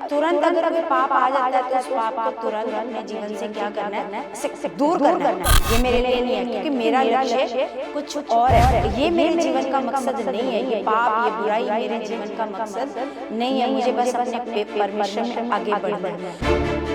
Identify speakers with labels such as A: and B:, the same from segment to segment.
A: तुरंत अगर कोई पाप आ जाता है तो उस पाप को तुरंत अपने जीवन से क्या करना है, दूर करना है। ये मेरे लिए नहीं है, क्योंकि मेरा लक्ष्य कुछ और है। ये मेरे जीवन का मकसद नहीं है, ये पाप, ये बुराई मेरे जीवन का मकसद नहीं है। मुझे बस अपने परमेश्वर में आगे बढ़ना है।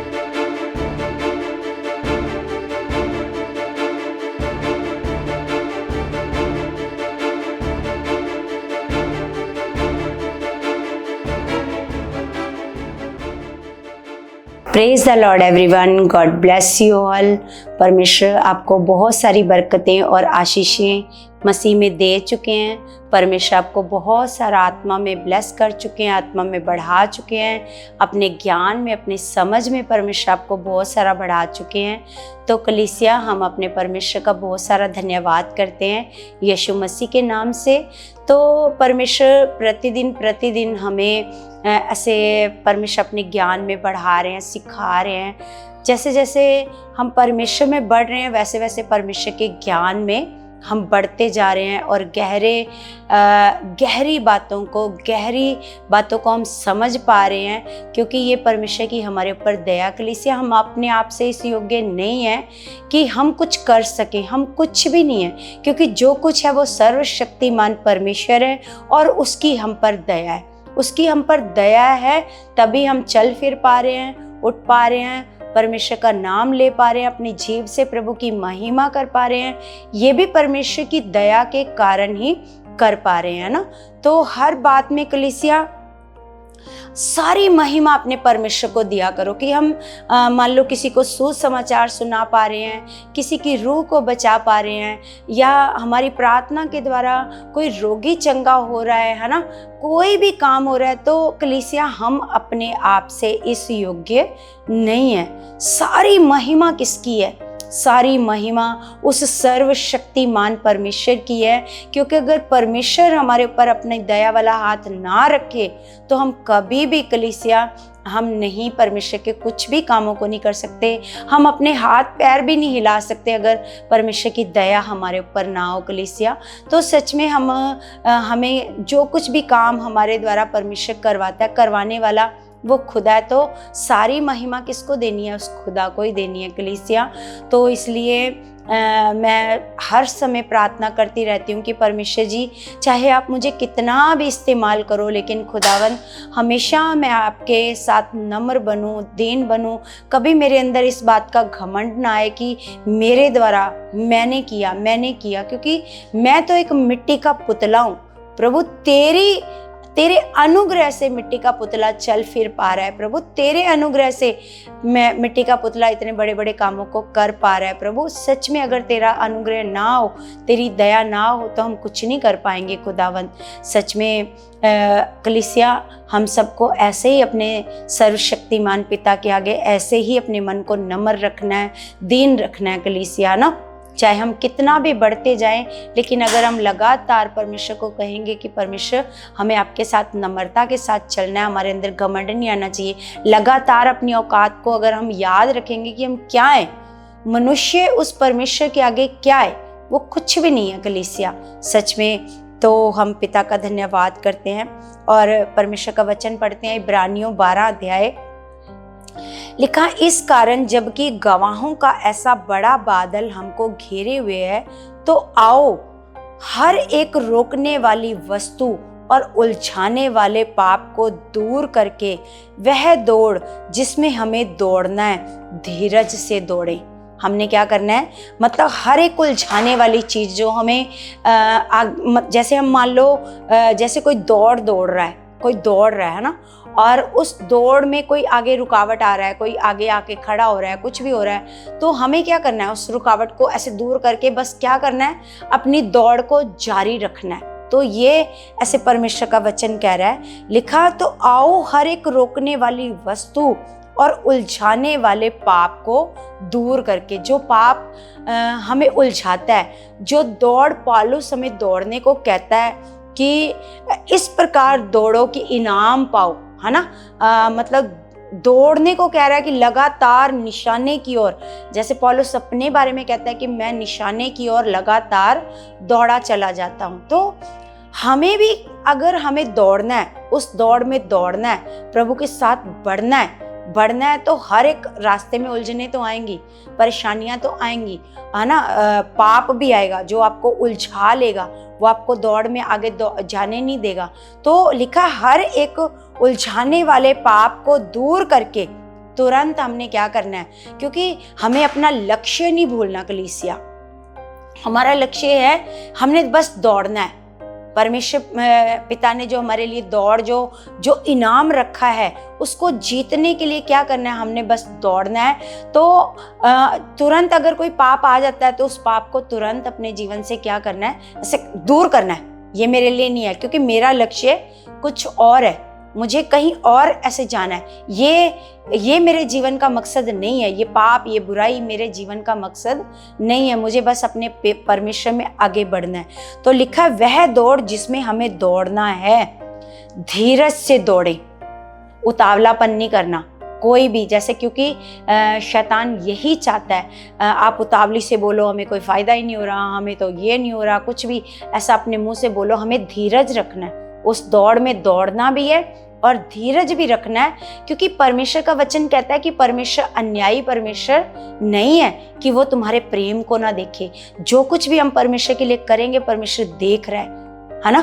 A: Praise the Lord everyone, God bless you all. परमेश्वर आपको बहुत सारी बरकतें और आशीषें मसीह में दे चुके हैं। परमेश्वर आपको बहुत सारा आत्मा में ब्लेस कर चुके हैं, आत्मा में बढ़ा चुके हैं, अपने ज्ञान में, अपनी समझ में परमेश्वर आपको बहुत सारा बढ़ा चुके हैं। तो कलीसिया, हम अपने परमेश्वर का बहुत सारा धन्यवाद करते हैं यीशु मसीह के नाम से। तो परमेश्वर प्रतिदिन हमें ऐसे परमेश्वर अपने ज्ञान में बढ़ा रहे हैं, सिखा रहे हैं। जैसे जैसे हम परमेश्वर में बढ़ रहे हैं, वैसे वैसे परमेश्वर के ज्ञान में हम बढ़ते जा रहे हैं और गहरी बातों को हम समझ पा रहे हैं, क्योंकि ये परमेश्वर की हमारे ऊपर दया। कलीसिया, हम अपने आप से इस योग्य नहीं है कि हम कुछ कर सकें, हम कुछ भी नहीं है, क्योंकि जो कुछ है वो सर्वशक्तिमान परमेश्वर है और उसकी हम पर दया है। उसकी हम पर दया है, तभी हम चल फिर पा रहे हैं, उठ पा रहे हैं, परमेश्वर का नाम ले पा रहे हैं, अपनी जीव से प्रभु की महिमा कर पा रहे हैं। ये भी परमेश्वर की दया के कारण ही कर पा रहे हैं ना। तो हर बात में कलीसिया सारी महिमा अपने परमेश्वर को दिया करो। कि हम मान लो किसी को सुसमाचार सुना पा रहे हैं, किसी की रूह को बचा पा रहे हैं, या हमारी प्रार्थना के द्वारा कोई रोगी चंगा हो रहा है ना, कोई भी काम हो रहा है, तो कलीसिया हम अपने आप से इस योग्य नहीं है। सारी महिमा किसकी है? सारी महिमा उस सर्वशक्तिमान परमेश्वर की है। क्योंकि अगर परमेश्वर हमारे ऊपर अपने दया वाला हाथ ना रखे तो हम कभी भी कलीसिया हम नहीं परमेश्वर के कुछ भी कामों को नहीं कर सकते। हम अपने हाथ पैर भी नहीं हिला सकते अगर परमेश्वर की दया हमारे ऊपर ना हो कलीसिया। तो सच में हमें जो कुछ भी काम हमारे द्वारा परमेश्वर करवाता है, करवाने वाला वो खुदा है। तो सारी महिमा किसको देनी है? उस खुदा को ही देनी है कलीसिया। तो इसलिए मैं हर समय प्रार्थना करती रहती हूँ कि परमेश्वर जी, चाहे आप मुझे कितना भी इस्तेमाल करो, लेकिन खुदावन हमेशा मैं आपके साथ नम्र बनूँ, दीन बनूँ। कभी मेरे अंदर इस बात का घमंड ना आए कि मेरे द्वारा मैंने किया, क्योंकि मैं तो एक मिट्टी का पुतला हूँ प्रभु। तेरे अनुग्रह से मिट्टी का पुतला चल फिर पा रहा है प्रभु। तेरे अनुग्रह से मैं मिट्टी का पुतला इतने बड़े बड़े कामों को कर पा रहा है प्रभु। सच में अगर तेरा अनुग्रह ना हो, तेरी दया ना हो, तो हम कुछ नहीं कर पाएंगे खुदावंत। सच में कलीसिया, हम सबको ऐसे ही अपने सर्वशक्तिमान पिता के आगे ऐसे ही अपने मन को नम्र रखना है, दीन रखना है कलीसिया ना। चाहे हम कितना भी बढ़ते जाएं, लेकिन अगर हम लगातार परमेश्वर को कहेंगे कि परमेश्वर हमें आपके साथ नम्रता के साथ चलना है, हमारे अंदर घमंड नहीं आना चाहिए। लगातार अपनी औकात को अगर हम याद रखेंगे कि हम क्या हैं, मनुष्य उस परमेश्वर के आगे क्या है, वो कुछ भी नहीं है कलीसिया। सच में तो हम पिता का धन्यवाद करते हैं और परमेश्वर का वचन पढ़ते हैं। इब्रानियों 12 अध्याय लिखा, इस कारण जबकि गवाहों का ऐसा बड़ा बादल हमको घेरे हुए है, तो आओ हर एक रोकने वाली वस्तु और उलझाने वाले पाप को दूर करके वह दौड़ जिसमें हमें दौड़ना है, धीरज से दौड़ें। हमने क्या करना है? मतलब हर एक उलझाने वाली चीज जो हमें जैसे हम मान लो जैसे कोई दौड़ रहा है ना, और उस दौड़ में कोई आगे रुकावट आ रहा है, कोई आगे आके खड़ा हो रहा है, कुछ भी हो रहा है, तो हमें क्या करना है? उस रुकावट को ऐसे दूर करके बस क्या करना है? अपनी दौड़ को जारी रखना है। तो ये ऐसे परमेश्वर का वचन कह रहा है, लिखा, तो आओ हर एक रोकने वाली वस्तु और उलझाने वाले पाप को दूर करके, जो पाप हमें उलझाता है, जो दौड़ पौलुस हमें दौड़ने को कहता है कि इस प्रकार दौड़ो कि इनाम पाओ, है ना। मतलब दौड़ने को कह रहा है कि लगातार निशाने की ओर, जैसे पौलुस अपने बारे में कहता है कि मैं निशाने की ओर लगातार दौड़ा चला जाता हूँ। तो हमें भी अगर हमें दौड़ना है, उस दौड़ में दौड़ना है, प्रभु के साथ बढ़ना है तो हर एक रास्ते में उलझने तो आएंगी, परेशानियां तो आएंगी, है ना। पाप भी आएगा जो आपको उलझा लेगा, वो आपको दौड़ में आगे जाने नहीं देगा। तो लिखा हर एक उलझाने वाले पाप को दूर करके तुरंत हमने क्या करना है, क्योंकि हमें अपना लक्ष्य नहीं भूलना। कलीसिया, हमारा लक्ष्य है, हमने बस दौड़ना है। परमेश्वर पिता ने जो हमारे लिए दौड़ जो इनाम रखा है, उसको जीतने के लिए क्या करना है, हमने बस दौड़ना है। तो तुरंत अगर कोई पाप आ जाता है तो उस पाप को तुरंत अपने जीवन से क्या करना है, ऐसे दूर करना है। ये मेरे लिए नहीं है, क्योंकि मेरा लक्ष्य कुछ और है, मुझे कहीं और ऐसे जाना है। ये मेरे जीवन का मकसद नहीं है, ये पाप, ये बुराई मेरे जीवन का मकसद नहीं है। मुझे बस अपने परमेश्वर में आगे बढ़ना है। तो लिखा, वह दौड़ जिसमें हमें दौड़ना है, धीरज से दौड़े, उतावलापन नहीं करना कोई भी। जैसे क्योंकि शैतान यही चाहता है, आप उतावली से बोलो, हमें कोई फायदा ही नहीं हो रहा, हमें तो ये नहीं हो रहा, कुछ भी ऐसा अपने मुंह से बोलो। हमें धीरज रखना है, उस दौड़ में दौड़ना भी है और धीरज भी रखना है, क्योंकि परमेश्वर का वचन कहता है कि परमेश्वर अन्यायी परमेश्वर नहीं है कि वो तुम्हारे प्रेम को ना देखे। जो कुछ भी हम परमेश्वर के लिए करेंगे, परमेश्वर देख रहा है ना।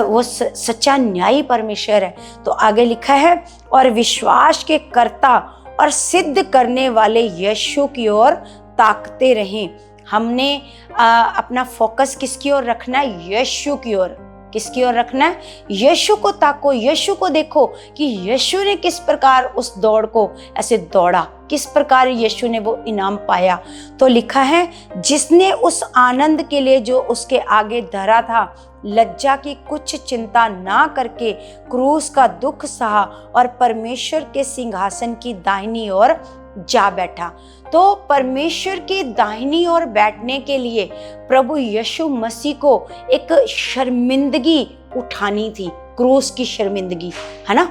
A: वो सच्चा न्यायी परमेश्वर है। तो आगे लिखा है, और विश्वास के कर्ता और सिद्ध करने वाले यीशु की ओर ताकते रहें। हमने अपना फोकस किसकी ओर रखना है? यीशु की ओर। किसकी ओर रखना है? यीशु को ताको, यीशु को देखो कि यीशु ने किस प्रकार उस दौड़ को ऐसे दौड़ा, किस प्रकार यीशु ने वो इनाम पाया। तो लिखा है, जिसने उस आनंद के लिए जो उसके आगे धरा था, लज्जा की कुछ चिंता ना करके क्रूस का दुख सहा और परमेश्वर के सिंहासन की दाहिनी ओर जा बैठा। तो परमेश्वर के दाहिनी ओर बैठने के लिए प्रभु यीशु मसीह को एक शर्मिंदगी उठानी थी, क्रूस की शर्मिंदगी, है ना।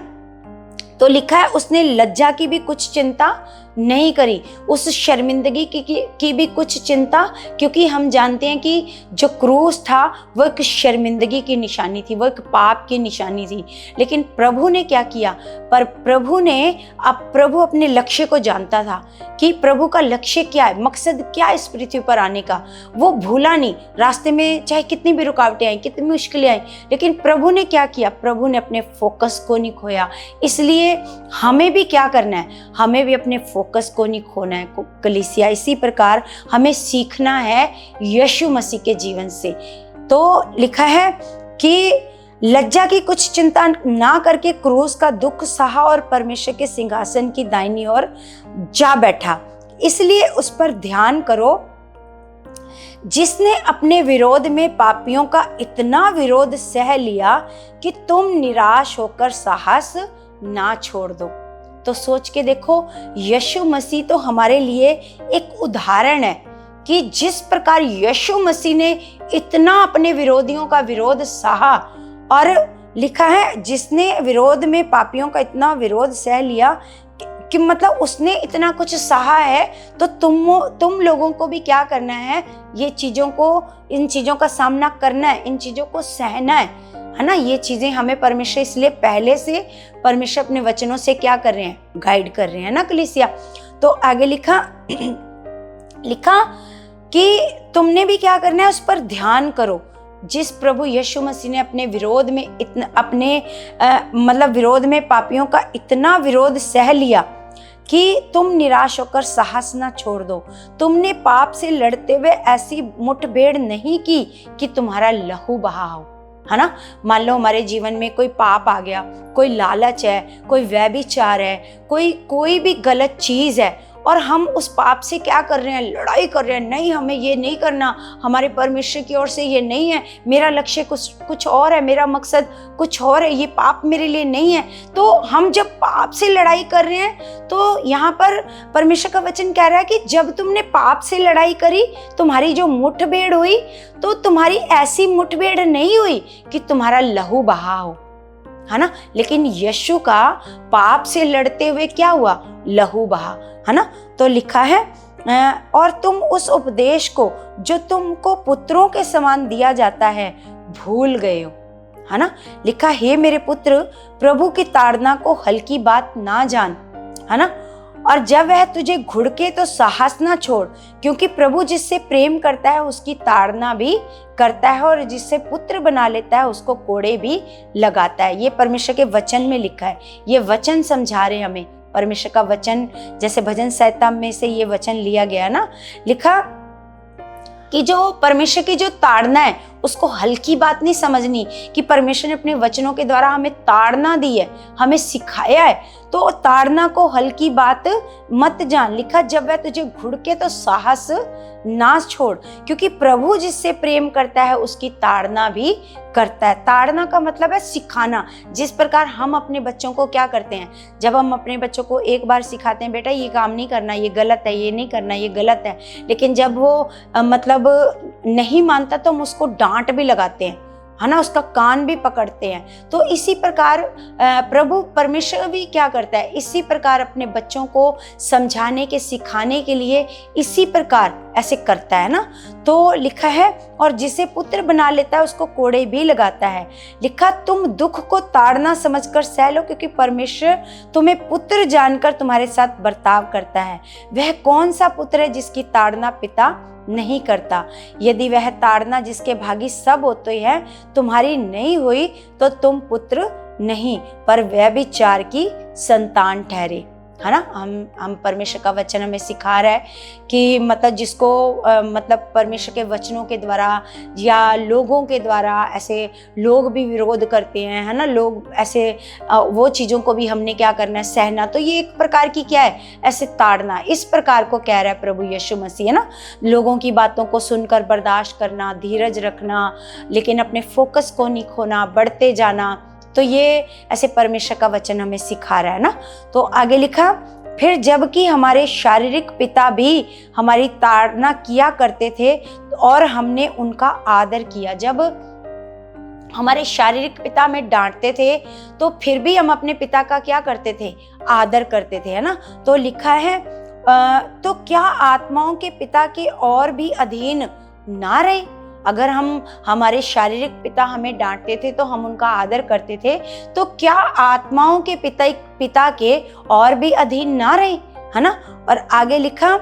A: तो लिखा है, उसने लज्जा की भी कुछ चिंता नहीं करी, उस शर्मिंदगी की भी कुछ चिंता, क्योंकि हम जानते हैं कि जो क्रूस था वो एक शर्मिंदगी की निशानी थी, वो एक पाप की निशानी थी। लेकिन प्रभु ने क्या किया? पर प्रभु अपने लक्ष्य को जानता था कि प्रभु का लक्ष्य क्या है, मकसद क्या है इस पृथ्वी पर आने का। वो भूला नहीं। रास्ते में चाहे कितनी भी रुकावटें आई, कितनी मुश्किलें आई, लेकिन प्रभु ने क्या किया? प्रभु ने अपने फोकस को नहीं खोया। इसलिए हमें भी क्या करना है? हमें भी अपने फोकस को नहीं खोना है। कलीसिया, इसी प्रकार हमें सीखना है यीशु मसीह के जीवन से। तो लिखा है कि लज्जा की कुछ चिंता ना करके क्रूस का दुख सहा और परमेश्वर के सिंहासन की दाहिनी ओर जा बैठा। इसलिए उस पर ध्यान करो जिसने अपने विरोध में पापियों का इतना विरोध सह लिया कि तुम निराश होकर साहस ना छोड़ दो। तो सोच के देखो, यीशु मसीह तो हमारे लिए एक उदाहरण है कि जिस प्रकार यीशु मसीह ने इतना अपने विरोधियों का विरोध सहा, और लिखा है जिसने विरोध में पापियों का इतना विरोध सह लिया कि मतलब उसने इतना कुछ सहा है, तो तुम लोगों को भी क्या करना है? ये इन चीजों का सामना करना है, इन चीजों को सहना है ना। ये चीजें हमें परमेश्वर इसलिए पहले से परमेश्वर अपने वचनों से क्या कर रहे हैं? गाइड कर रहे हैं ना कलीसिया। तो आगे लिखा कि तुमने भी क्या करना है? उस पर ध्यान करो जिस प्रभु यीशु मसीह ने अपने विरोध में विरोध में पापियों का इतना विरोध सह लिया कि तुम निराश होकर साहस ना छोड़ दो। तुमने पाप से लड़ते हुए ऐसी मुठभेड़ नहीं की कि तुम्हारा लहू बहा हो, है ना। मान लो हमारे जीवन में कोई पाप आ गया, कोई लालच है, कोई व्यभिचार है, कोई भी गलत चीज है, और हम उस पाप से क्या कर रहे हैं? लड़ाई कर रहे हैं। नहीं, हमें ये नहीं करना, हमारे परमेश्वर की ओर से ये नहीं है, मेरा लक्ष्य कुछ और है, मेरा मकसद कुछ और है, ये पाप मेरे लिए नहीं है। तो हम जब पाप से लड़ाई कर रहे हैं, तो यहाँ पर परमेश्वर का वचन कह रहा है कि जब तुमने पाप से लड़ाई करी, तुम्हारी जो मुठभेड़ हुई, तो तुम्हारी ऐसी मुठभेड़ नहीं हुई कि तुम्हारा लहू बहा हो, है ना। लेकिन यीशु का पाप से लड़ते हुए क्या हुआ? लहू बहा, है ना। तो लिखा है, और तुम उस उपदेश को जो तुमको पुत्रों के समान दिया जाता है भूल गए हो। है ना। लिखा, हे मेरे पुत्र, प्रभु की ताड़ना को हल्की बात ना जान, है ना। और जब वह तुझे घुड़के तो साहस ना छोड़, क्योंकि प्रभु जिससे प्रेम करता है उसकी ताड़ना भी करता है, और जिससे पुत्र बना लेता है उसको कोड़े भी लगाता है। ये परमेश्वर के वचन में लिखा है। ये वचन समझा रहे हमें, परमेश्वर का वचन, जैसे भजन संहिता में से ये वचन लिया गया ना। लिखा कि जो परमेश्वर की जो ताड़ना है उसको हल्की बात नहीं समझनी, कि परमेश्वर ने अपने वचनों के द्वारा हमें ताड़ना दी है, हमें सिखाया है, तो ताड़ना को हल्की बात मत जान। लिखा, जब वह तुझे घुड़के तो साहस ना छोड़, क्योंकि प्रभु जिससे प्रेम करता है उसकी ताड़ना भी करता है। ताड़ना का मतलब है सिखाना। जिस प्रकार हम अपने बच्चों को क्या करते हैं, जब हम अपने बच्चों को एक बार सिखाते हैं, बेटा ये काम नहीं करना, ये गलत है, ये नहीं करना, ये गलत है, लेकिन जब वो मतलब नहीं मानता तो हम उसको डांट भी लगाते हैं, है ना, उसका कान भी पकड़ते हैं। तो इसी प्रकार प्रभु परमेश्वर भी क्या करता है, इसी प्रकार अपने बच्चों को समझाने के, सिखाने के लिए इसी प्रकार ऐसे करता है ना। तो लिखा है, और जिसे पुत्र बना लेता है उसको कोड़े भी लगाता है। लिखा, तुम दुख को ताड़ना समझकर सह लो, क्योंकि परमेश्वर तुम्हें पुत्र जानकर तुम्हारे साथ बर्ताव करता है। वह कौन सा पुत्र है जिसकी ताड़ना पिता नहीं करता? यदि वह ताड़ना जिसके भागी सब होते हैं तुम्हारी नहीं हुई, तो तुम पुत्र नहीं पर व्यभिचार की संतान ठहरे, है ना। हम परमेश्वर का वचन हमें सिखा रहा है कि मतलब जिसको मतलब परमेश्वर के वचनों के द्वारा या लोगों के द्वारा ऐसे लोग भी विरोध करते हैं, है ना, लोग ऐसे वो चीज़ों को भी हमने क्या करना है, सहना। तो ये एक प्रकार की क्या है, ऐसे ताड़ना, इस प्रकार को कह रहा है प्रभु यीशु मसीह, है ना। लोगों की बातों को सुनकर बर्दाश्त करना, धीरज रखना, लेकिन अपने फोकस को नहीं खोना, बढ़ते जाना। तो ये ऐसे परमेश्वर का वचन हमें सिखा रहा है ना। तो आगे लिखा, फिर जबकि हमारे शारीरिक पिता भी हमारी ताड़ना किया करते थे और हमने उनका आदर किया। जब हमारे शारीरिक पिता हमें डांटते थे तो फिर भी हम अपने पिता का क्या करते थे, आदर करते थे, है ना। तो लिखा है, तो क्या आत्माओं के पिता के और भी अधीन ना रहे? अगर हम हमारे शारीरिक पिता हमें डांटते थे तो हम उनका आदर करते थे, तो क्या आत्माओं के पिता के और भी अधीन ना रहे, है ना। और आगे लिखा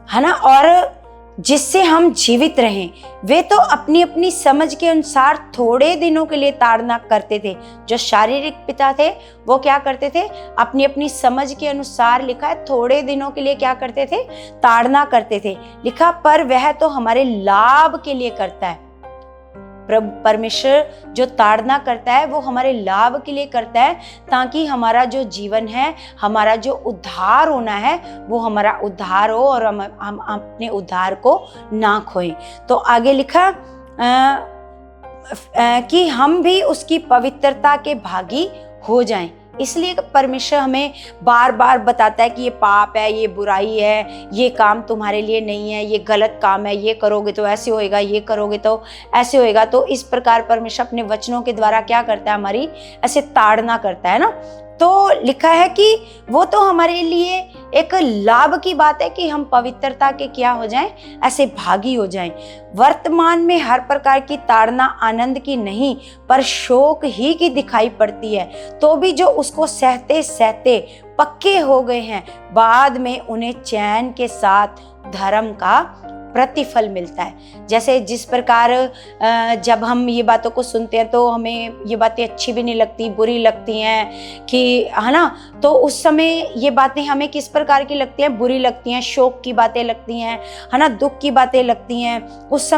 A: है ना, और जिससे हम जीवित रहें। वे तो अपनी अपनी समझ के अनुसार थोड़े दिनों के लिए ताड़ना करते थे। जो शारीरिक पिता थे वो क्या करते थे, अपनी अपनी समझ के अनुसार, लिखा है, थोड़े दिनों के लिए क्या करते थे, ताड़ना करते थे। लिखा, पर वह तो हमारे लाभ के लिए करता है। परमेश्वर जो ताड़ना करता है वो हमारे लाभ के लिए करता है, ताकि हमारा जो जीवन है, हमारा जो उद्धार होना है, वो हमारा उद्धार हो और हम अपने उद्धार को ना खोएं। तो आगे लिखा कि हम भी उसकी पवित्रता के भागी हो जाएं। इसलिए परमेश्वर हमें बार बार बताता है कि ये पाप है, ये बुराई है, ये काम तुम्हारे लिए नहीं है, ये गलत काम है, ये करोगे तो ऐसे होएगा, ये करोगे तो ऐसे होएगा। तो इस प्रकार परमेश्वर अपने वचनों के द्वारा क्या करता है, हमारी ऐसे ताड़ना करता है ना। तो लिखा है कि वो तो हमारे लिए एक लाभ की बात है कि हम पवित्रता के क्या हो जाएं, ऐसे भागी हो जाएं। वर्तमान में हर प्रकार की ताड़ना आनंद की नहीं पर शोक ही की दिखाई पड़ती है, तो भी जो उसको सहते सहते पक्के हो गए हैं, बाद में उन्हें चैन के साथ धर्म का प्रतिफल मिलता है। जैसे जिस प्रकार जब हम ये बातों को सुनते हैं तो हमें ये बातें अच्छी भी नहीं लगती, बुरी लगती हैं कि, है ना। तो उस समय ये बातें हमें किस प्रकार की लगती हैं, बुरी लगती हैं, शोक की बातें लगती हैं, है ना, दुख की बातें लगती हैं। उस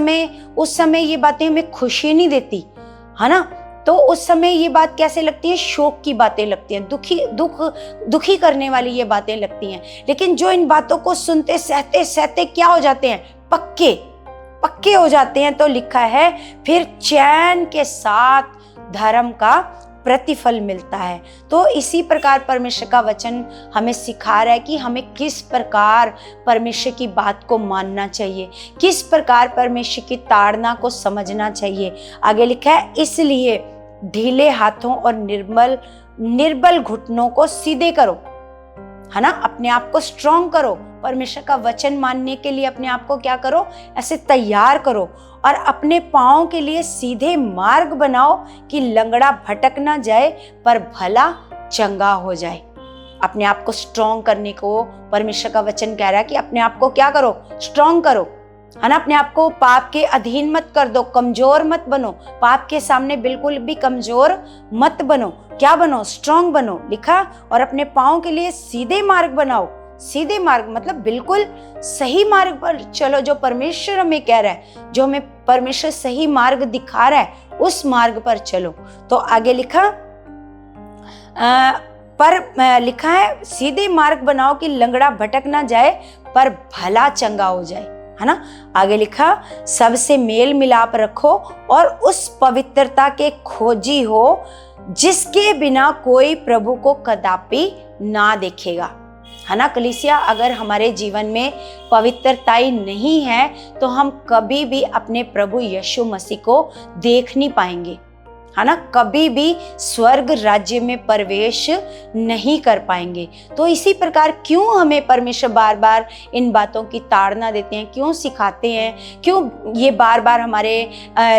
A: समय ये बातें हमें खुशी नहीं देती, है ना। तो उस समय ये बात कैसे लगती है, शोक की बातें लगती हैं, दुखी करने वाली ये बातें लगती हैं। लेकिन जो इन बातों को सुनते सहते सहते क्या हो जाते हैं, पक्के हो जाते हैं, तो लिखा है फिर चैन के साथ धर्म का प्रतिफल मिलता है। तो इसी प्रकार परमेश्वर का वचन हमें सिखा रहा है कि हमें किस प्रकार परमेश्वर की बात को मानना चाहिए, किस प्रकार परमेश्वर की ताड़ना को समझना चाहिए। आगे लिखा है, इसलिए ढीले हाथों और निर्बल घुटनों को सीधे करो, है ना, अपने आप को स्ट्रॉन्ग करो, परमेश्वर का वचन मानने के लिए अपने आप को क्या करो, ऐसे तैयार करो और अपने पाँव के लिए सीधे मार्ग बनाओ कि लंगड़ा भटक ना जाए पर भला चंगा हो जाए। अपने आप को स्ट्रॉन्ग करने को परमेश्वर का वचन कह रहा है कि अपने आप को क्या करो, स्ट्रॉन्ग करो, है ना। अपने आप को पाप के अधीन मत कर दो, कमजोर मत बनो, पाप के सामने बिल्कुल भी कमजोर मत बनो। क्या बनो, स्ट्रॉन्ग बनो, लिखा। और अपने पाँव के लिए सीधे मार्ग बनाओ। सीधे मार्ग मतलब बिल्कुल सही मार्ग पर चलो, जो परमेश्वर हमें कह रहा है, जो हमें परमेश्वर सही मार्ग दिखा रहा है, उस मार्ग पर चलो। तो आगे लिखा लिखा है सीधे मार्ग बनाओ कि लंगड़ा भटक ना जाए पर भला चंगा हो जाए, है ना। आगे लिखा सबसे मेल मिलाप रखो और उस पवित्रता के खोजी हो जिसके बिना कोई प्रभु को कदापि ना देखेगा, है ना। कलीसिया, अगर हमारे जीवन में पवित्रता ही नहीं है तो हम कभी भी अपने प्रभु यीशु मसीह को देख नहीं पाएंगे, है ना। कभी भी स्वर्ग राज्य में प्रवेश नहीं कर पाएंगे। तो इसी प्रकार क्यों हमें परमेश्वर बार बार इन बातों की ताड़ना देते हैं, क्यों सिखाते हैं, क्यों ये बार बार हमारे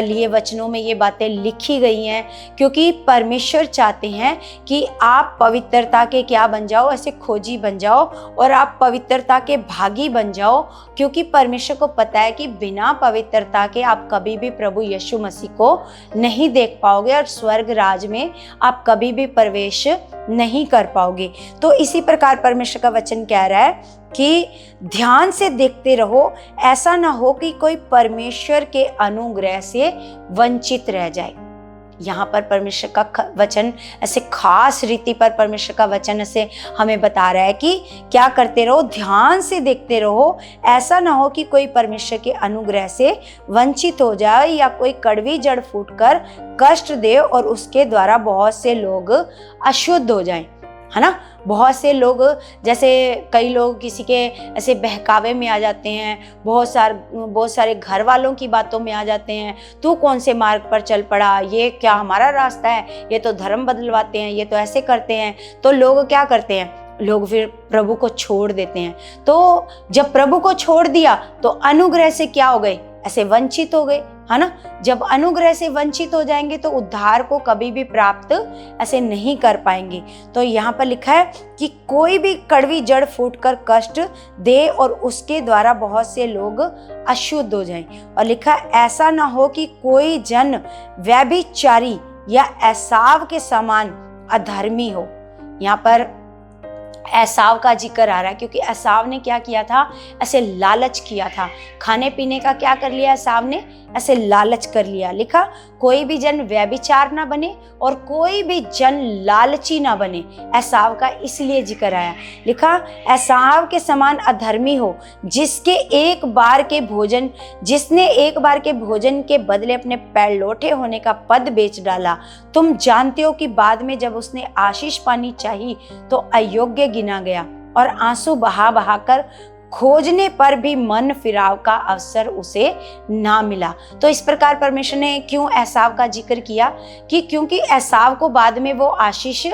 A: लिए वचनों में ये बातें लिखी गई हैं? क्योंकि परमेश्वर चाहते हैं कि आप पवित्रता के क्या बन जाओ, ऐसे खोजी बन जाओ और आप पवित्रता के भागी बन जाओ। क्योंकि परमेश्वर को पता है कि बिना पवित्रता के आप कभी भी प्रभु यीशु मसीह को नहीं देख पाओगे और स्वर्ग राज में आप कभी भी प्रवेश नहीं कर पाओगे। तो इसी प्रकार परमेश्वर का वचन कह रहा है कि ध्यान से देखते रहो, ऐसा ना हो कि कोई परमेश्वर के अनुग्रह से वंचित रह जाए। यहाँ पर परमेश्वर का वचन ऐसे खास रीति पर परमेश्वर का वचन ऐसे हमें बता रहा है कि क्या करते रहो, ध्यान से देखते रहो, ऐसा ना हो कि कोई परमेश्वर के अनुग्रह से वंचित हो जाए या कोई कड़वी जड़ फूटकर कष्ट दे और उसके द्वारा बहुत से लोग अशुद्ध हो जाएं, है ना। बहुत से लोग, जैसे कई लोग किसी के ऐसे बहकावे में आ जाते हैं, बहुत सारे घर वालों की बातों में आ जाते हैं। तू कौन से मार्ग पर चल पड़ा, ये क्या हमारा रास्ता है, ये तो धर्म बदलवाते हैं, ये तो ऐसे करते हैं। तो लोग क्या करते हैं, लोग फिर प्रभु को छोड़ देते हैं। तो जब प्रभु को छोड़ दिया तो अनुग्रह से क्या हो गए, ऐसे वंचित हो गए, है ना। जब अनुग्रह से वंचित हो जाएंगे तो उद्धार को कभी भी प्राप्त ऐसे नहीं कर पाएंगे। तो यहाँ पर लिखा है कि कोई भी कड़वी जड़ फूटकर कष्ट दे और उसके द्वारा बहुत से लोग अशुद्ध हो जाएं। और लिखा है ऐसा ना हो कि कोई जन व्यभिचारी या एसाव के समान अधर्मी हो। यहाँ पर एसाव का जिक्र आ रहा है क्योंकि एसाव ने क्या किया था, ऐसे लालच किया था, खाने पीने का क्या कर लिया एसाव ने, ऐसे लालच कर लिया। लिखा कोई भी जन व्यभिचार ना बने और कोई भी जन लालची ना बने। एसाव का इसलिए जिक्र आया। लिखा एसाव के समान अधर्मी हो जिसने एक बार के भोजन के बदले अपने पैर लोटे होने का पद बेच डाला। तुम जानते हो कि बाद में जब उसने आशीष पानी चाहिए तो अयोग्य गिना गया और आंसू बहा कर खोजने पर भी मन फिराव का अवसर उसे ना मिला। तो इस प्रकार परमेश्वर ने क्यों एसाव का जिक्र किया कि क्योंकि एसाव को बाद में वो आशीष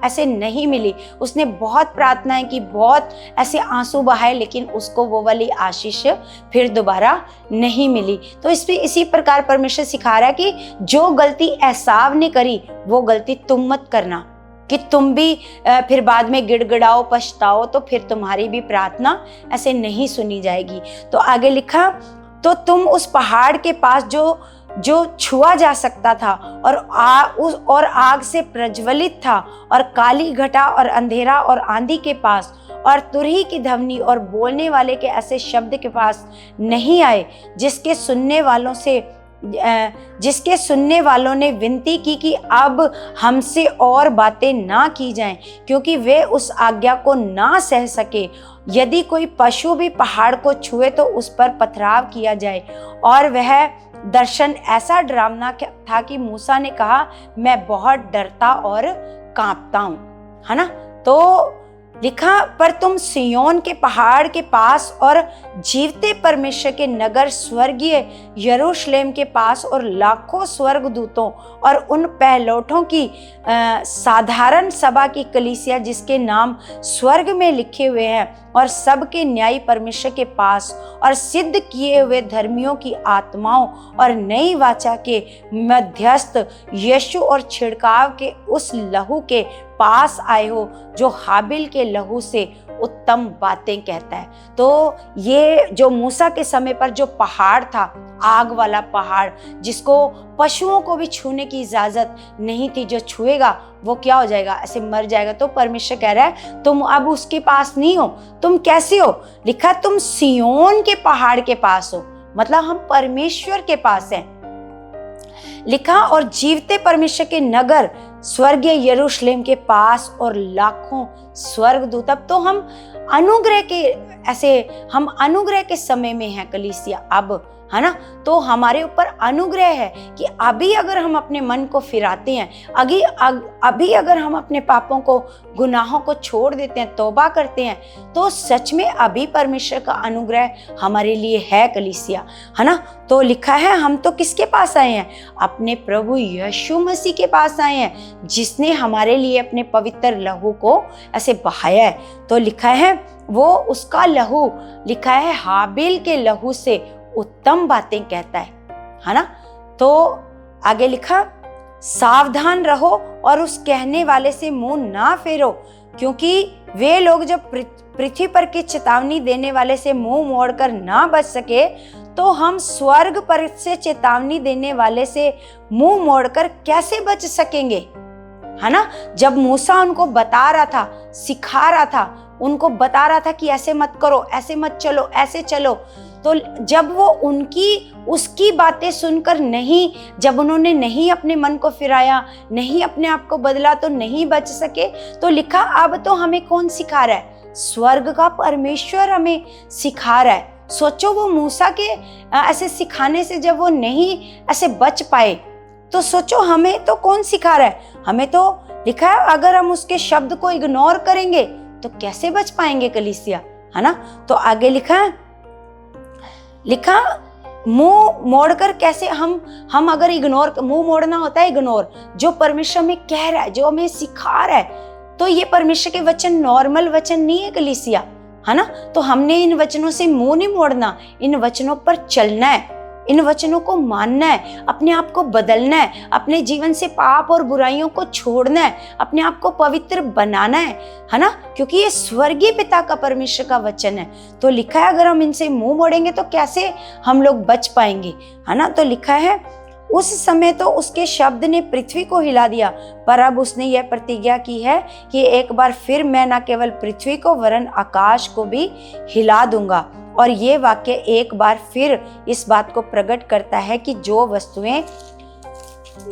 A: ऐसे नहीं मिली। उसने बहुत प्रार्थनाएं की, बहुत ऐसे आंसू बहाए, लेकिन उसको वो वाली आशीष फिर दोबारा नहीं मिली। तो इसी प्रकार परमेश्वर सिखा रहा है कि जो गलती एसाव ने करी वो गलती तुम मत करना, कि तुम भी फिर बाद में गिड़गिड़ाओ, पछताओ, तो फिर तुम्हारी भी प्रार्थना ऐसे नहीं सुनी जाएगी। तो आगे लिखा तो तुम उस पहाड़ के पास जो छुआ जा सकता था और आग से प्रज्वलित था और काली घटा और अंधेरा और आंधी के पास और तुरही की ध्वनि और बोलने वाले के ऐसे शब्द के पास नहीं आए जिसके सुनने वालों ने विनती की कि अब हमसे और बातें ना की जाएं, क्योंकि वे उस आज्ञा को ना सह सके। यदि कोई पशु भी पहाड़ को छुए तो उस पर पथराव किया जाए। और वह दर्शन ऐसा डरावना था कि मूसा ने कहा मैं बहुत डरता और कांपता हूँ, है ना। तो लिखा, पर तुम सिय्योन के पहाड़ के पास और जीवते परमेश्वर के नगर स्वर्गीय यरूशलेम के पास और लाखों स्वर्गदूतों और उन पहलौठों की साधारण सभा की कलीसिया जिसके नाम स्वर्ग में लिखे हुए हैं और सबके न्यायी परमेश्वर के पास और सिद्ध किए हुए धर्मियों की आत्माओं और नई वाचा के मध्यस्थ यीशु और छिड़काव के उस लहू के पास आए हो जो हाबिल के लहू से उत्तम बातें कहता है। तो ये जो मूसा के समय पर जो पहाड़ था, आग वाला पहाड़, जिसको पशुओं को भी छूने की इजाजत नहीं थी, जो छुएगा वो क्या हो जाएगा, ऐसे मर जाएगा। तो परमेश्वर कह रहा है तुम अब उसके पास नहीं हो, तुम कैसे हो? लिखा, तुम सिय्योन के पहाड़ के पास हो, मतलब हम परमेश्वर के पास हैं। लिखा, और जीवते परमेश्वर के नगर स्वर्गीय यरूशलेम के पास और लाखों स्वर्गदूत। अब तो हम अनुग्रह के समय में हैं कलीसिया, अब है ना। तो हमारे ऊपर अनुग्रह है कि अभी अगर हम अपने मन को फिराते हैं, अभी अगर हम अपने पापों को, गुनाहों को छोड़ देते हैं, तौबा करते हैं, तो सच में अभी परमेश्वर का अनुग्रह हमारे लिए है कलीसिया, है ना। तो लिखा है हम तो किसके पास आए हैं? अपने प्रभु यीशु मसीह के पास आए हैं, जिसने हमारे लिए अपने पवित्र लहू को ऐसे बहाया है। तो लिखा है वो उसका लहू, लिखा है हाबिल के लहू से उत्तम बातें कहता है ना। तो आगे लिखा, सावधान रहो और उस कहने वाले से मुंह ना फेरो, क्योंकि वे लोग जब पृथ्वी पर की चेतावनी देने वाले से मुंह मोड़कर ना बच सके, तो हम स्वर्ग पर से चेतावनी देने वाले से मुंह मोड़कर कैसे बच सकेंगे, है ना। जब मूसा उनको बता रहा था, सिखा रहा था, उनको बता रहा था कि ऐसे मत करो, ऐसे मत चलो, ऐसे चलो, तो जब वो उसकी बातें सुनकर नहीं, जब उन्होंने नहीं अपने मन को फिराया, नहीं अपने आप को बदला, तो नहीं बच सके। तो लिखा, अब तो हमें कौन सिखा रहा है? स्वर्ग का परमेश्वर हमें सिखा रहा है। सोचो, वो मूसा के ऐसे सिखाने से जब वो नहीं ऐसे बच पाए, तो सोचो हमें तो कौन सिखा रहा है? हमें तो लिखा है अगर हम उसके शब्द को इग्नोर करेंगे तो कैसे बच पाएंगे कलीसिया, है ना। तो आगे लिखा मुंह मोड़कर कैसे हम अगर इग्नोर, मुंह मोड़ना होता है इग्नोर, जो परमेश्वर हमें कह रहा है, जो हमें सिखा रहा है। तो ये परमेश्वर के वचन नॉर्मल वचन नहीं है कलीसिया, है ना। तो हमने इन वचनों से मुंह नहीं मोड़ना, इन वचनों पर चलना है, इन वचनों को मानना है, अपने आप को बदलना है, अपने जीवन से पाप और बुराइयों को छोड़ना है, अपने आप को पवित्र बनाना है ना, क्योंकि ये स्वर्गीय पिता का परमेश्वर का वचन है। तो लिखा है अगर हम इनसे मुंह मोड़ेंगे तो कैसे हम लोग बच पाएंगे, है ना। तो लिखा है उस समय तो उसके शब्द ने पृथ्वी को हिला दिया, पर अब उसने यह प्रतिज्ञा की है कि एक बार फिर मैं न केवल पृथ्वी को वरन आकाश को भी हिला दूंगा। और ये वाक्य एक बार फिर इस बात को प्रकट करता है कि जो वस्तुएं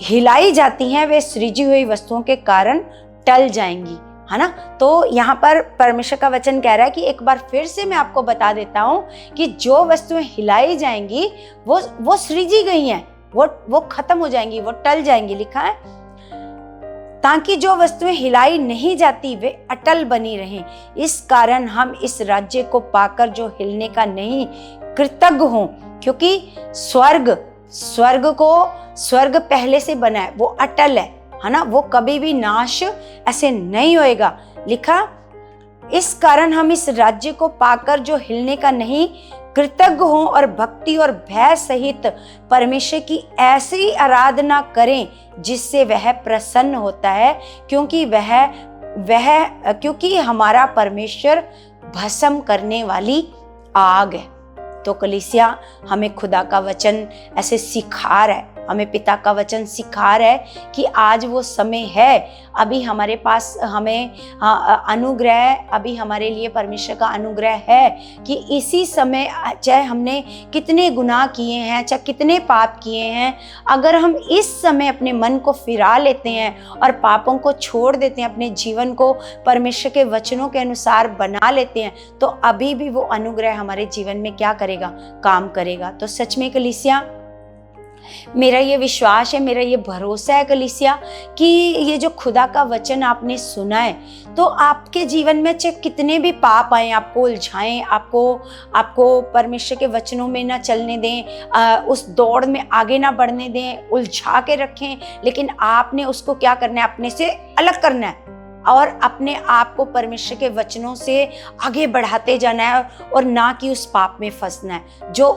A: हिलाई जाती हैं वे सृजी हुई वस्तुओं के कारण टल जाएंगी, है ना। तो यहाँ पर परमेश्वर का वचन कह रहा है कि एक बार फिर से मैं आपको बता देता हूँ कि जो वस्तुएं हिलाई जाएंगी वो सृजी गई हैं, वो खत्म हो जाएंगी, वो टल जाएंगी। लिखा है ताकि जो वस्तुएं हिलाई नहीं जाती वे अटल बनी रहें। इस कारण हम इस राज्य को पाकर जो हिलने का नहीं कृतज्ञ हों, क्योंकि स्वर्ग पहले से बना है, वो अटल है ना, वो कभी भी नाश ऐसे नहीं होएगा। लिखा इस कारण हम इस राज्य को पाकर जो हिलने का नहीं कृतज्ञ हों और भक्ति और भय सहित परमेश्वर की ऐसी आराधना करें जिससे वह प्रसन्न होता है, क्योंकि हमारा परमेश्वर भस्म करने वाली आग है। तो कलीसिया हमें खुदा का वचन ऐसे सिखा रहा है, हमें पिता का वचन सिखा रहा है कि आज वो समय है, अभी हमारे पास हमें अनुग्रह, अभी हमारे लिए परमेश्वर का अनुग्रह है कि इसी समय चाहे हमने कितने गुनाह किए हैं, चाहे कितने पाप किए हैं, अगर हम इस समय अपने मन को फिरा लेते हैं और पापों को छोड़ देते हैं, अपने जीवन को परमेश्वर के वचनों के अनुसार बना लेते हैं, तो अभी भी वो अनुग्रह हमारे जीवन में क्या करेगा, काम करेगा। तो सच में कलीसिया मेरा ये विश्वास है, मेरा ये भरोसा है कलीसिया कि ये जो खुदा का वचन आपने सुना है, तो आपके जीवन में चाहे कितने भी पाप आए, आपको उलझाएं, आपको परमेश्वर के वचनों में ना चलने दें, उस दौड़ में आगे ना बढ़ने दें, उलझा के रखें, लेकिन आपने उसको क्या करना है, अपने से अलग करना है और अपने आप को परमेश्वर के वचनों से आगे बढ़ाते जाना है और ना कि उस पाप में फंसना है। जो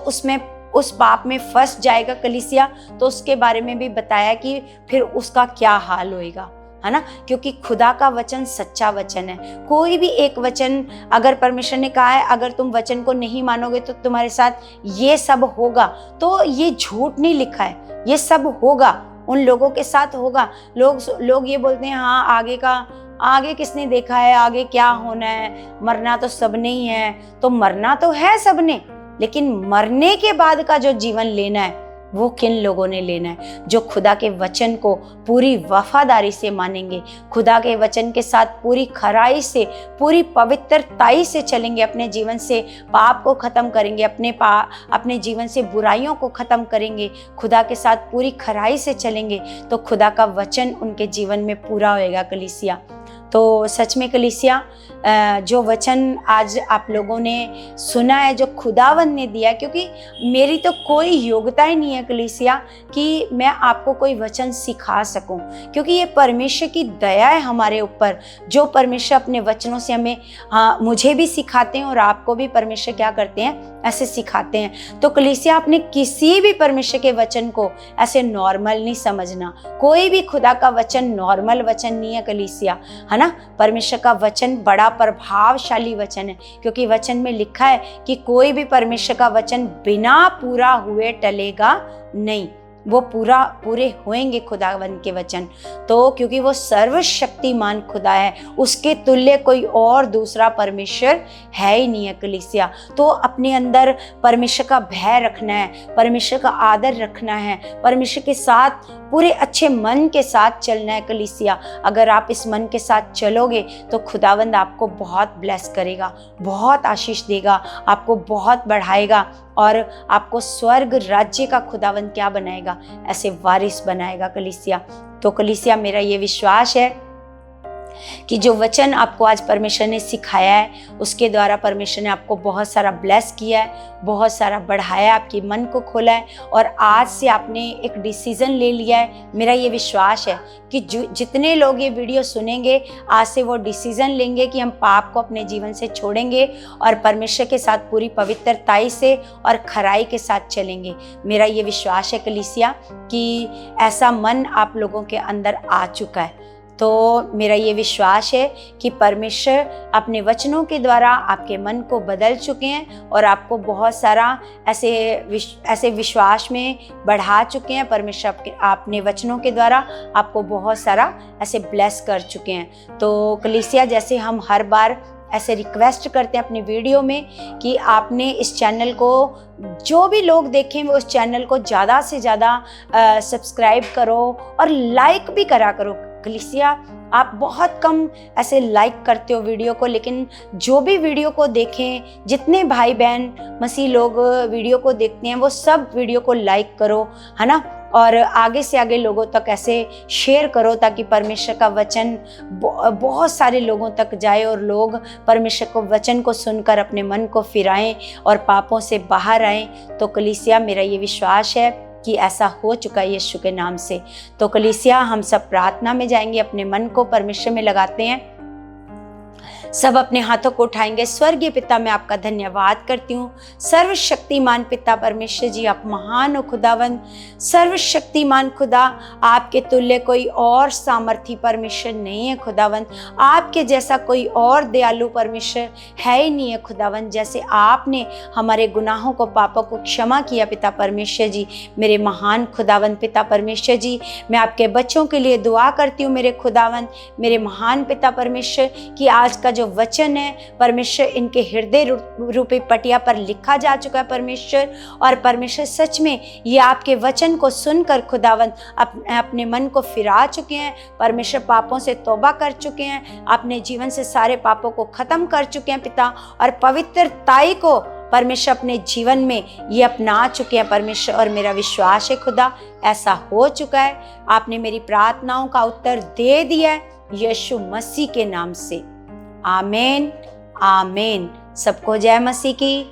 A: उस पाप में फंस जाएगा कलीसिया, तो उसके बारे में भी बताया कि फिर उसका क्या हाल होएगा, है ना, क्योंकि खुदा का वचन सच्चा वचन है। कोई भी एक वचन अगर परमेश्वर ने कहा है अगर तुम वचन को नहीं मानोगे तो तुम्हारे साथ ये सब होगा, तो ये झूठ नहीं लिखा है, ये सब होगा, उन लोगों के साथ होगा। लोग ये बोलते हैं हाँ आगे किसने देखा है, आगे क्या होना है, मरना तो सबने ही है। तो मरना तो है सबने, लेकिन मरने के बाद का जो जीवन लेना है वो किन लोगों ने लेना है? जो खुदा के वचन को पूरी वफादारी से मानेंगे, खुदा के वचन के साथ पूरी खराई से, पूरी पवित्रताई से चलेंगे, अपने जीवन से पाप को खत्म करेंगे, अपने जीवन से बुराइयों को खत्म करेंगे, खुदा के साथ पूरी खराई से चलेंगे, तो खुदा का वचन उनके जीवन में पूरा होएगा कलीसिया। तो सच में कलीसिया, जो वचन आज आप लोगों ने सुना है, जो खुदावंद ने दिया है, क्योंकि मेरी तो कोई योग्यता ही नहीं है कलीसिया कि मैं आपको कोई वचन सिखा सकूं, क्योंकि ये परमेश्वर की दया है हमारे ऊपर, जो परमेश्वर अपने वचनों से हमें, मुझे भी सिखाते हैं और आपको भी परमेश्वर क्या करते हैं, ऐसे सिखाते हैं। तो कलीसिया, आपने किसी भी परमेश्वर के वचन को ऐसे नॉर्मल नहीं समझना। कोई भी खुदा का वचन नॉर्मल वचन नहीं है कलीसिया, है ना। परमेश्वर का वचन बड़ा प्रभावशाली वचन है, क्योंकि वचन में लिखा है कि कोई भी परमेश्वर का वचन बिना पूरा हुए टलेगा नहीं, वो पूरे होंगे खुदावंद के वचन। तो क्योंकि वो सर्वशक्तिमान खुदा है, उसके तुल्य कोई और दूसरा परमेश्वर है ही नहीं है कलीसिया। तो अपने अंदर परमेश्वर का भय रखना है, परमेश्वर का आदर रखना है, परमेश्वर के साथ पूरे अच्छे मन के साथ चलना है कलीसिया। अगर आप इस मन के साथ चलोगे तो खुदावंद आपको बहुत ब्लेस करेगा, बहुत आशीष देगा, आपको बहुत बढ़ाएगा और आपको स्वर्ग राज्य का खुदावंद क्या बनाएगा, ऐसे वारिस बनाएगा कलीसिया। तो कलीसिया, मेरा ये विश्वास है कि जो वचन आपको आज परमेश्वर ने सिखाया है, उसके द्वारा परमेश्वर ने आपको बहुत सारा ब्लेस किया है, बहुत सारा बढ़ाया, आपके मन को खोला है और आज से आपने एक डिसीजन ले लिया है। मेरा ये विश्वास है कि जितने लोग ये वीडियो सुनेंगे, आज से वो डिसीजन लेंगे कि हम पाप को अपने जीवन से छोड़ेंगे और परमेश्वर के साथ पूरी पवित्रताई से और खराई के साथ चलेंगे। मेरा ये विश्वास है कलीसिया कि ऐसा मन आप लोगों के अंदर आ चुका है। तो मेरा ये विश्वास है कि परमेश्वर अपने वचनों के द्वारा आपके मन को बदल चुके हैं और आपको बहुत सारा ऐसे विश्वास में बढ़ा चुके हैं। परमेश्वर अपने वचनों के द्वारा आपको बहुत सारा ऐसे ब्लेस कर चुके हैं। तो कलीसिया, जैसे हम हर बार ऐसे रिक्वेस्ट करते हैं अपनी वीडियो में कि आपने इस चैनल को, जो भी लोग देखें वो इस चैनल को ज़्यादा से ज़्यादा सब्सक्राइब करो और लाइक भी करा करो कलीसिया। आप बहुत कम ऐसे लाइक करते हो वीडियो को, लेकिन जो भी वीडियो को देखें, जितने भाई बहन मसीह लोग वीडियो को देखते हैं, वो सब वीडियो को लाइक करो, है ना, और आगे से आगे लोगों तक ऐसे शेयर करो ताकि परमेश्वर का वचन बहुत सारे लोगों तक जाए और लोग परमेश्वर को वचन को सुनकर अपने मन को फिराएं और पापों से बाहर आएं। तो कलीसिया, मेरा ये विश्वास है कि ऐसा हो चुका है यीशु के नाम से। तो कलीसिया, हम सब प्रार्थना में जाएंगे, अपने मन को परमेश्वर में लगाते हैं, सब अपने हाथों को उठाएंगे। स्वर्गीय पिता, मैं आपका धन्यवाद करती हूँ। सर्वशक्तिमान पिता परमेश्वर जी, आप महान हो खुदावंद, सर्वशक्तिमान खुदा, आपके तुल्य कोई और सामर्थी परमेश्वर नहीं है खुदावंद, आपके जैसा कोई और दयालु परमेश्वर है ही नहीं है खुदावंद। जैसे आपने हमारे गुनाहों को, पापों को क्षमा किया पिता परमेश्वर जी, मेरे महान खुदावंद पिता परमेश्वर जी, मैं आपके बच्चों के लिए दुआ करती हूँ मेरे खुदावंद, मेरे महान पिता परमेश्वर, कि आज का जो वचन है परमेश्वर, इनके हृदय रूपी पटिया पर लिखा जा चुका है परमेश्वर। और परमेश्वर, सच में ये आपके वचन को सुनकर खुदावंद अपने मन को फिरा चुके हैं परमेश्वर, पापों से तौबा कर चुके हैं, अपने जीवन से सारे पापों को खत्म कर चुके हैं पिता, और पवित्रताई को परमेश्वर अपने जीवन में ये अपना चुके हैं परमेश्वर, और मेरा विश्वास है खुदा ऐसा हो चुका है। आपने मेरी प्रार्थनाओं का उत्तर दे दिया है यीशु मसीह के नाम से। आमीन आमीन। सबको जय मसीह की।